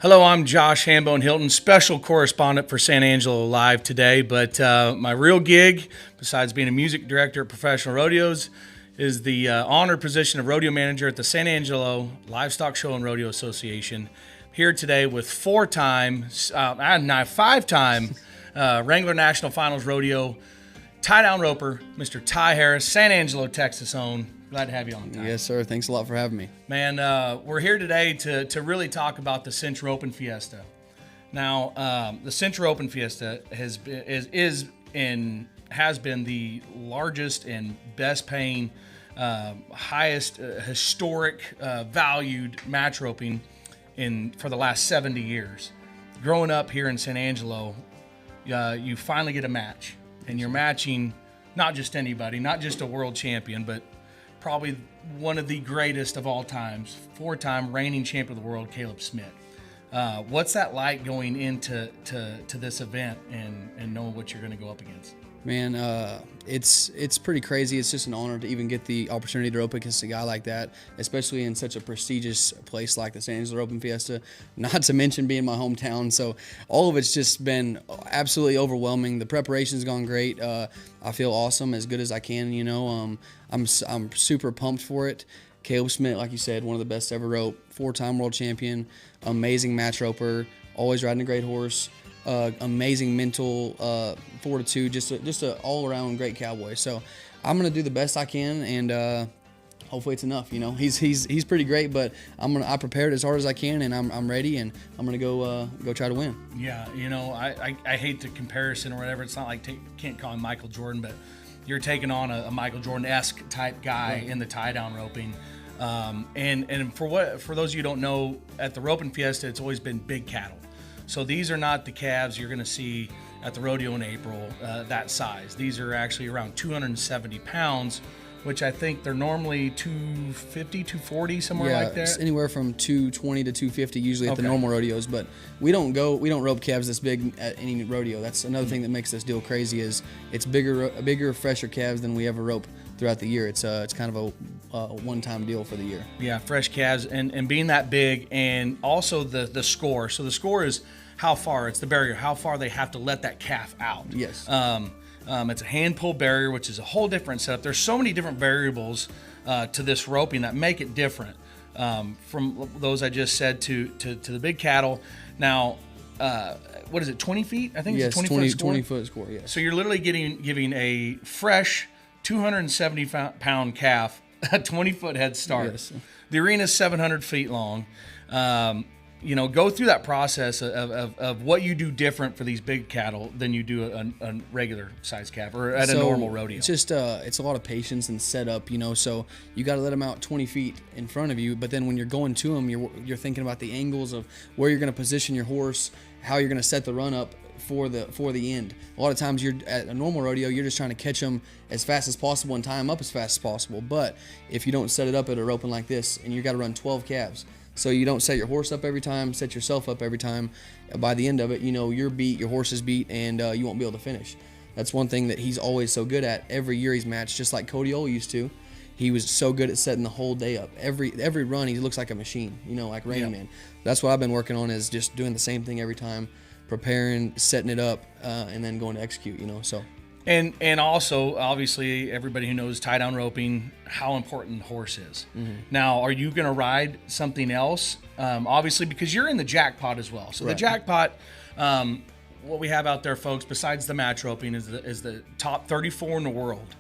Hello, I'm Josh Hambone Hilton, special correspondent for San Angelo Live today. But my real gig, besides being a music director at Professional Rodeos, is the honored position of rodeo manager at the San Angelo Livestock Show and Rodeo Association. Here today with five-time Wrangler National Finals Rodeo tie-down roper, Mr. Ty Harris, San Angelo, Texas own. Glad to have you on, Ty. Yes, sir. Thanks a lot for having me. Man, we're here today to really talk about the Cinch Open Fiesta. Now, the Cinch Open Fiesta has been the largest and best paying, highest historic valued match roping for the last 70 years. Growing up here in San Angelo, you finally get a match, and you're matching not just anybody, not just a world champion, but probably one of the greatest of all times, four-time reigning champion of the world, Caleb Smith. What's that like going into this event and knowing what you're going to go up against? Man, it's pretty crazy. It's just an honor to even get the opportunity to rope against a guy like that, especially in such a prestigious place like the San Angelo Open Fiesta, not to mention being my hometown. So all of it's just been absolutely overwhelming. The preparation's gone great. I feel awesome, as good as I can, I'm super pumped for it. Caleb Smith, like you said, one of the best ever rope, four-time world champion, amazing match roper, always riding a great horse. Amazing mental fortitude, just a all-around great cowboy. So I'm gonna do the best I can, and hopefully it's enough. He's pretty great, but I prepared as hard as I can, and I'm ready, and I'm gonna go try to win. Yeah, I hate the comparison or whatever. It's not like can't call him Michael Jordan, but you're taking on a Michael Jordan-esque type guy in the tie-down roping. And for those of you who don't know, at the Roping Fiesta, it's always been big cattle. So these are not the calves you're going to see at the rodeo in April, that size. These are actually around 270 pounds, which I think they're normally 250, 240, somewhere like that. It's anywhere from 220 to 250 usually at the normal rodeos, but we don't rope calves this big at any rodeo. That's another thing that makes this deal crazy is it's bigger, fresher calves than we ever rope throughout the year. It's kind of a one-time deal for the year. Yeah, fresh calves and being that big, and also the score. So the score is how far, it's the barrier, how far they have to let that calf out. Yes. It's a hand pull barrier, which is a whole different setup. There's so many different variables to this roping that make it different from those I just said to the big cattle. Now, what is it, 20 feet? I think it's a 20 foot score. 20 foot score, yes. So you're literally giving a fresh 270 pound calf a 20 foot head start. Yes. The arena is 700 feet long. Go through that process of what you do different for these big cattle than you do a regular size calf or at a normal rodeo. It's just it's a lot of patience and setup, so you got to let them out 20 feet in front of you, but then when you're going to them, you're thinking about the angles of where you're going to position your horse, how you're going to set the run up for the end. A lot of times you're at a normal rodeo, you're just trying to catch them as fast as possible and tie them up as fast as possible. But if you don't set it up at a roping like this, and you got to run 12 calves, so you don't set your horse up every time, set yourself up every time, by the end of it, you're beat, your horse is beat, and you won't be able to finish. That's one thing that he's always so good at. Every year he's matched, just like Cody Ole used to. He was so good at setting the whole day up. Every run, he looks like a machine, like Rain Man. That's what I've been working on, is just doing the same thing every time, preparing, setting it up, and then going to execute, so. And also, obviously, everybody who knows tie-down roping, how important the horse is. Mm-hmm. Now, are you going to ride something else? Obviously, because you're in the jackpot as well. So the jackpot, what we have out there, folks, besides the match roping, is the top 34 in the world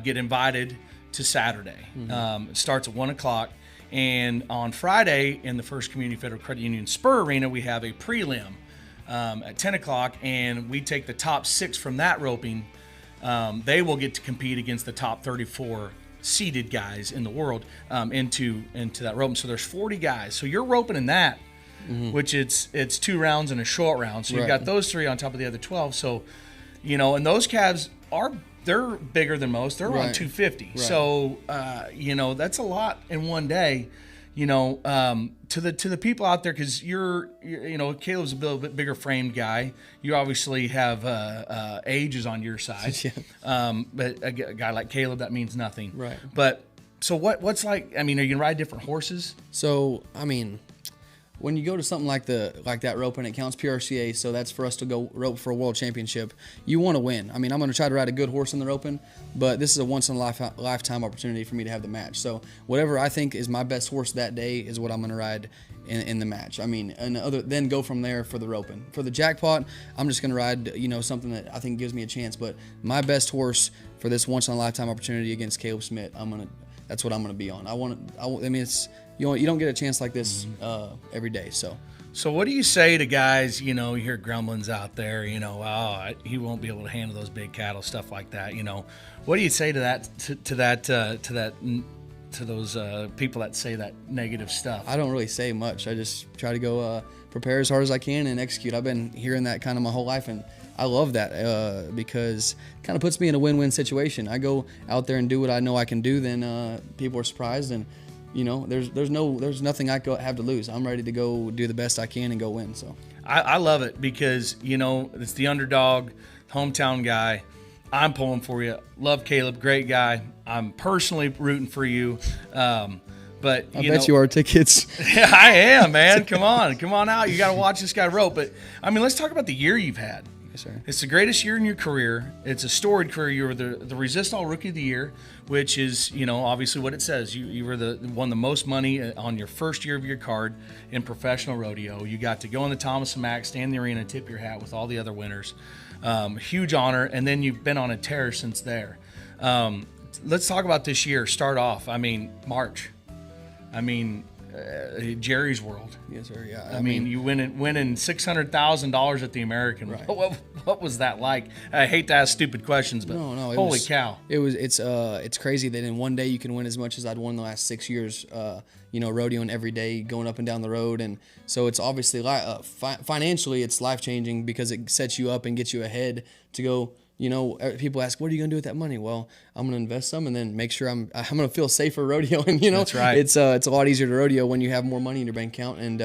get invited to Saturday. Mm-hmm. It starts at 1 o'clock. And on Friday, in the First Community Federal Credit Union Spur Arena, we have a prelim at 10 o'clock, and we take the top 6 from that roping. They will get to compete against the top 34 seeded guys in the world into that roping. So there's 40 guys. So you're roping in that, which it's 2 rounds and a short round. So you've got those 3 on top of the other 12. So, and those calves they're bigger than most. They're around 250. Right. So, that's a lot in one day. To the people out there, because Caleb's a little bit bigger framed guy. You obviously have age is on your side. Yeah. But a guy like Caleb, that means nothing. Right. But so what's like? I mean, are you gonna ride different horses? So when you go to something like that roping, it counts PRCA, so that's for us to go rope for a world championship. You want to win. I mean, I'm going to try to ride a good horse in the roping, but this is a once in a lifetime opportunity for me to have the match. So whatever I think is my best horse that day is what I'm going to ride in the match. I mean, then go from there for the roping. For the jackpot, I'm just going to ride, something that I think gives me a chance. But my best horse for this once in a lifetime opportunity against Caleb Smith, that's what I'm going to be on. I mean, it's. You don't get a chance like this every day. So what do you say to guys? You hear grumblings out there. He won't be able to handle those big cattle, stuff like that. What do you say to that? To those people that say that negative stuff? I don't really say much. I just try to go prepare as hard as I can and execute. I've been hearing that kind of my whole life, and I love that because it kind of puts me in a win-win situation. I go out there and do what I know I can do, then people are surprised and. There's nothing I have to lose. I'm ready to go do the best I can and go win. So I love it because it's the underdog, hometown guy. I'm pulling for you. Love Caleb, great guy. I'm personally rooting for you. But I bet you are tickets. Yeah, I am, man. Come on out. You got to watch this guy rope. But I mean, let's talk about the year you've had. Sir. It's the greatest year in your career. It's a storied career. You were the Resist All Rookie of the Year, which is, obviously what it says. You were won the most money on your first year of your card in professional rodeo. You got to go in the Thomas and Mack, stand in the arena, tip your hat with all the other winners. Huge honor, and then you've been on a tear since there. Let's talk about this year. Start off. I mean, March. I mean, Jerry's World. Yes, sir. Yeah. I mean, you winning $600,000 at the American. Right. What was that like? I hate to ask stupid questions, but no, holy cow! It's crazy that in one day you can win as much as I'd won the last 6 years. Rodeoing every day, going up and down the road, and so it's obviously financially it's life changing because it sets you up and gets you ahead to go. People ask, what are you going to do with that money? Well, I'm going to invest some and then make sure I'm going to feel safer rodeoing. That's right. It's a lot easier to rodeo when you have more money in your bank account, and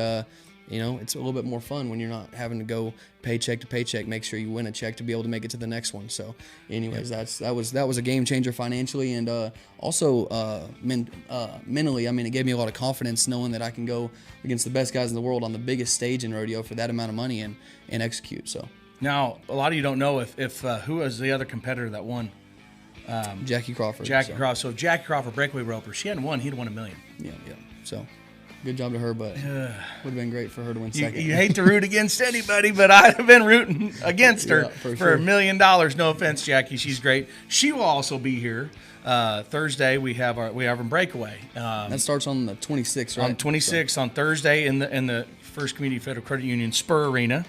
it's a little bit more fun when you're not having to go paycheck to paycheck. Make sure you win a check to be able to make it to the next one. So, anyways, that was a game changer financially, and also mentally. I mean, it gave me a lot of confidence knowing that I can go against the best guys in the world on the biggest stage in rodeo for that amount of money and execute. So. Now, a lot of you don't know if who was the other competitor that won. Jackie Crawford. Crawford. So if Jackie Crawford, breakaway roper, she hadn't won, he'd won $1 million. Yeah. So good job to her, but would have been great for her to win second. You hate to root against anybody, but I'd have been rooting against her for sure. $1 million. No offense, Jackie. She's great. She will also be here. Thursday we have our breakaway. That starts on the 26th, right? On 26th on Thursday in the First Community Federal Credit Union Spur Arena.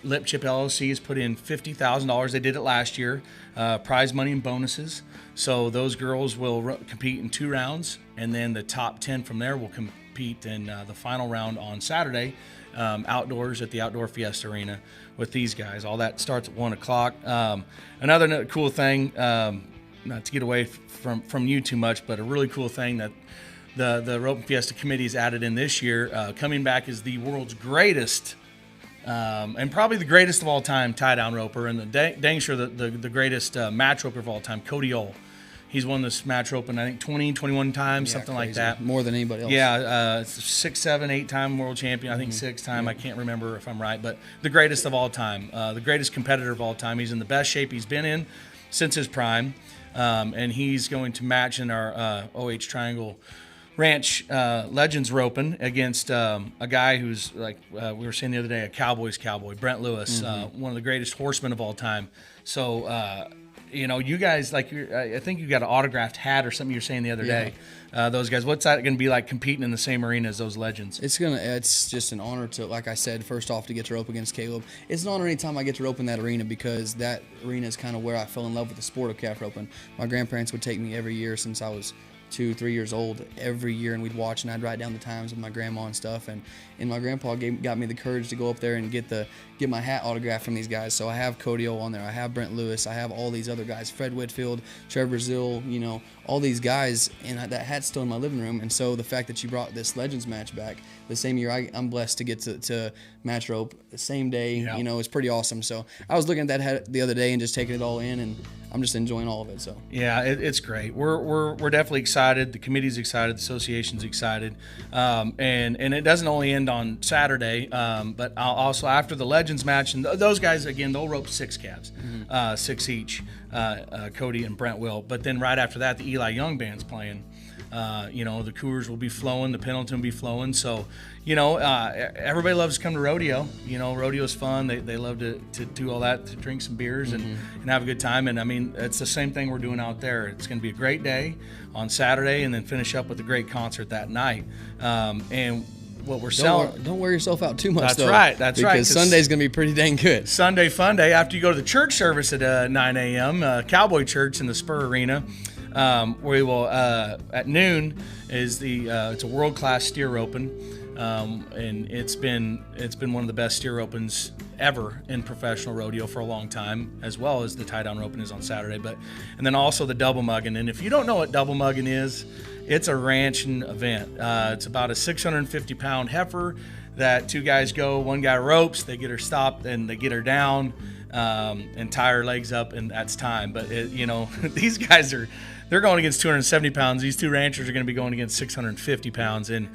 Lip Chip LLC has put in $50,000. They did it last year. Prize money and bonuses. So those girls will compete in 2 rounds, and then the top 10 from there will compete in the final round on Saturday, outdoors at the Outdoor Fiesta Arena with these guys. All that starts at 1 o'clock. Another cool thing, not to get away from you too much, but a really cool thing that the Rope Fiesta Committee has added in this year, coming back is the world's greatest and probably the greatest of all time tie-down roper, and dang sure the greatest match roper of all time, Cody Ole. He's won this match rope, I think 20, 21 times, something crazy. Like that. More than anybody else. Yeah, 6, 7, 8-time world champion. I think 6-time. I can't remember if I'm right, but the greatest of all time, the greatest competitor of all time. He's in the best shape he's been in since his prime, and he's going to match in our OH Triangle Ranch Legends roping against a guy who's like we were saying the other day, a Cowboy's cowboy, Brent Lewis, one of the greatest horsemen of all time. So, you guys, I think you got an autographed hat or something you were saying the other day. Those guys, what's that going to be like competing in the same arena as those legends? It's just an honor to, like I said, first off, to get to rope against Caleb. It's an honor anytime I get to rope in that arena because that arena is kind of where I fell in love with the sport of calf roping. My grandparents would take me every year since I was 2-3 years old every year, and we'd watch, and I'd write down the times with my grandma and stuff, and my grandpa got me the courage to go up there and get my hat autographed from these guys. So I have Cody Ole on there, I have Brent Lewis, I have all these other guys, Fred Whitfield, Trevor Zill, all these guys, and that hat's still in my living room. And so the fact that you brought this Legends match back the same year I'm blessed to get to match rope the same day, is pretty awesome. So I was looking at that hat the other day and just taking it all in, and I'm just enjoying all of it. So yeah, it's great. We're definitely excited excited, the committee's excited, the association's excited, and it doesn't only end on Saturday, but also after the Legends match, and those guys again, they'll rope 6 calves, 6 each, Cody and Brent will. But then right after that, the Eli Young band's playing. The Coors will be flowing, the Pendleton will be flowing. So, everybody loves to come to rodeo. Rodeo's fun. They love to do all that, to drink some beers and have a good time. And I mean, it's the same thing we're doing out there. It's going to be a great day on Saturday, and then finish up with a great concert that night. And what we're selling. Don't wear yourself out too much. That's though, right. That's right. Because Sunday's going to be pretty dang good. Sunday fun day after you go to the church service at 9 a.m. Cowboy Church in the Spur Arena. We will at noon is it's a world-class steer roping, and it's been one of the best steer opens ever in professional rodeo for a long time, as well as the tie-down roping is on Saturday. And then also the double mugging. And if you don't know what double mugging is, it's a ranching event. It's about a 650-pound heifer that 2 guys go, 1 guy ropes, they get her stopped, and they get her down and tie her legs up, and that's time. But these guys they're going against 270 pounds. These 2 ranchers are going to be going against 650 pounds. And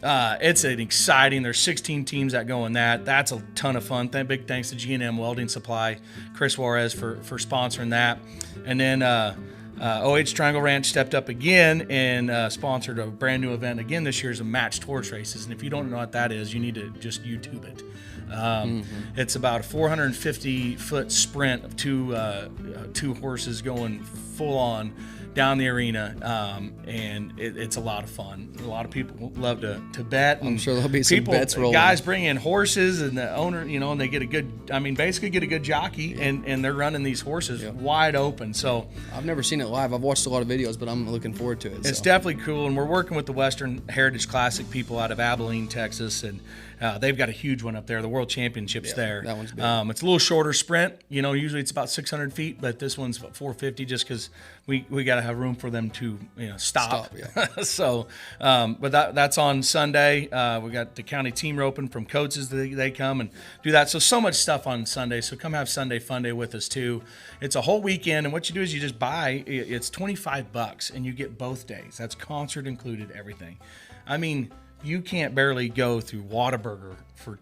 it's an exciting, there's 16 teams that go in that. That's a ton of fun. Big thanks to G&M Welding Supply, Chris Juarez for sponsoring that. And then OH Triangle Ranch stepped up again and sponsored a brand new event again this year, is a matched horse races. And if you don't know what that is, you need to just YouTube it. It's about a 450-foot sprint of two horses going full on down the arena, and it's a lot of fun. A lot of people love to bet. I'm sure there'll be some bets rolling. Guys bring in horses, and the owner, and they get basically get a good jockey, and they're running these horses wide open. So I've never seen it live. I've watched a lot of videos, but I'm looking forward to it. It's definitely cool, and we're working with the Western Heritage Classic people out of Abilene, Texas, and they've got a huge one up there. The World Championships there. That one's big. It's a little shorter sprint. Usually it's about 600 feet, but this one's about 450 just because we got to have room for them to stop. So, but that's on Sunday. We got the county team roping from Coates. They come and do that. So much stuff on Sunday. So come have Sunday Fun Day with us too. It's a whole weekend, and what you do is you just buy. It's $25, and you get both days. That's concert included, everything. I mean, you can't barely go through Whataburger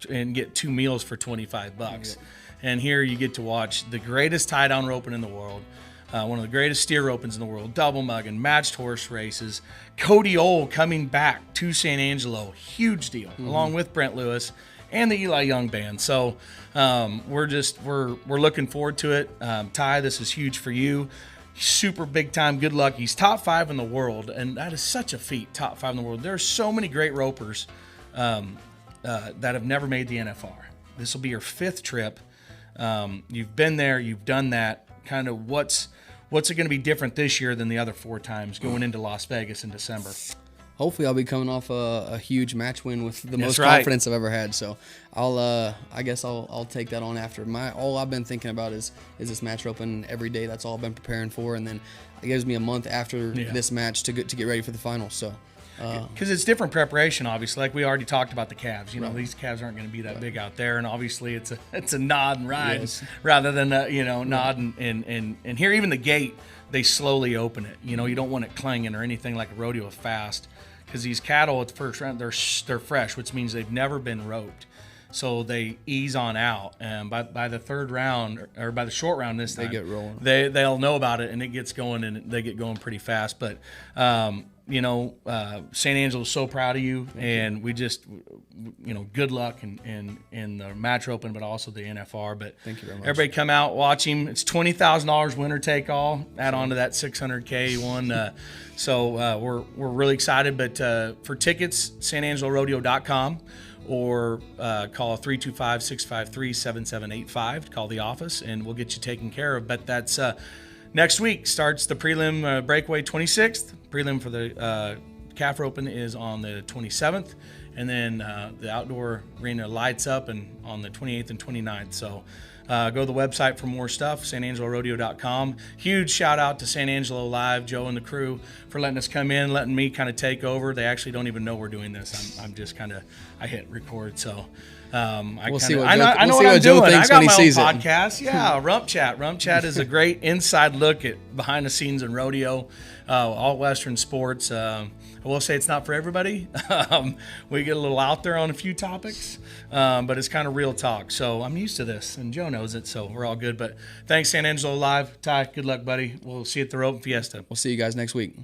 and get 2 meals for $25. And here you get to watch the greatest tie-down roping in the world, one of the greatest steer opens in the world, double mugging, matched horse races, Cody Ohl coming back to San Angelo, huge deal, along with Brent Lewis and the Eli Young band. So we're looking forward to it. Ty, this is huge for you. Super big time. Good luck. He's top 5 in the world, and that is such a feat. Top 5 in the world. There are so many great ropers that have never made the NFR. This will be your 5th trip. You've been there. You've done that. Kind of what's it going to be different this year than the other 4 times going into Las Vegas in December? Hopefully, I'll be coming off a huge match win with the most confidence I've ever had. So I guess I'll take that on after. All I've been thinking about is this match roping every day. That's all I've been preparing for, and then it gives me a month after this match to get ready for the finals. So because it's different preparation, obviously. Like we already talked about the calves. These calves aren't going to be that big out there, and obviously it's a nod and ride rather than nod and here even the gate they slowly open it. You don't want it clanging or anything like a rodeo fast. Because these cattle at the first round, they're fresh, which means they've never been roped. So they ease on out, and by the 3rd round or by the short round this time, they get rolling. They'll know about it, and it gets going, and they get going pretty fast. But San Angelo's so proud of you, and we just good luck in the match open, but also the NFR. But thank you very much. Everybody come out, watch him. It's $20,000 winner take all. Add on to that $600K one. So we're really excited. But for tickets, sanangelorodeo.com or call 325-653-7785 to call the office, and we'll get you taken care of. But that's next week starts the prelim breakaway 26th. Prelim for the calf roping is on the 27th, and then the outdoor arena lights up and on the 28th and 29th. So Go to the website for more stuff, sanangelorodeo.com. Huge shout out to San Angelo Live, Joe and the crew, for letting us come in, letting me kind of take over. They actually don't even know we're doing this. I'm just kind of, I hit record, so I know what I'm doing. I got my own podcast. Yeah, Rump Chat. Rump Chat is a great inside look at behind the scenes in rodeo, all Western sports. I will say it's not for everybody. We get a little out there on a few topics, but it's kind of real talk. So I'm used to this, and Joe knows it, so we're all good. But thanks, San Angelo Live. Ty, good luck, buddy. We'll see you at the Rope Fiesta. We'll see you guys next week.